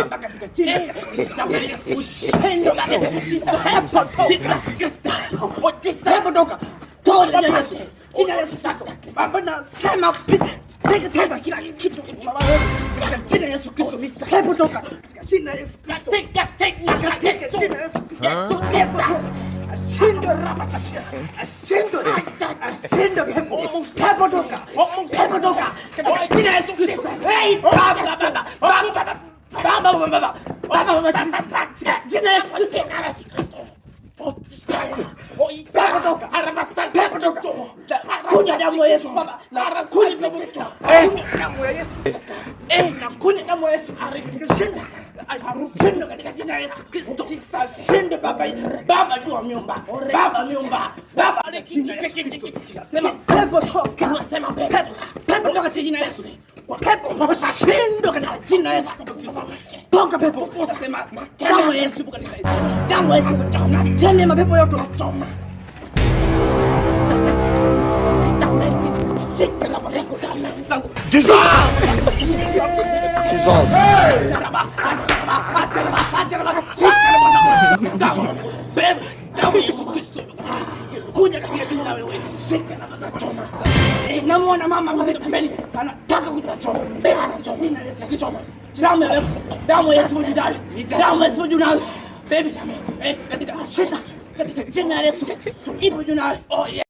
Baba, katika jina la Yesu Kristo, ushindi wa Yesu Kristo, hebu toka, toka jina la Yesu, jina la Yesu Kristo. Baba, nasema teketeza kila kitu katika jina la Yesu Kristo, hebu toka katika jina la Yesu Kristo, katika jina la Yesu Kristo. Ashindwe rabatasha, ashindwe pepo, hebu toka katika jina la Yesu Kristo. Hey, Baba, jina la Yesu Kristo. Kunywa damu ya Yesu Baba, kunywa damu ya Yesu, kunywa damu ya Yesu katika jina la Yesu Kristo. Shinde Baba, Baba jua miumba, Baba sema pepo toka, sema pepo toka jina la Yesu. Kwa pepo Baba shinde katika jina la Yesu. Toka pepo, sema damu ya Yesu katika damu ya Yesu. Tena mapepo yote tunachoma. Jesus! Namuona mama pembeni anataka kuchoma. Damu ya Yesu ndani. Damu ya Yesu ndani. Baby, katika jina la Yesu ipo jina. Oh yeah.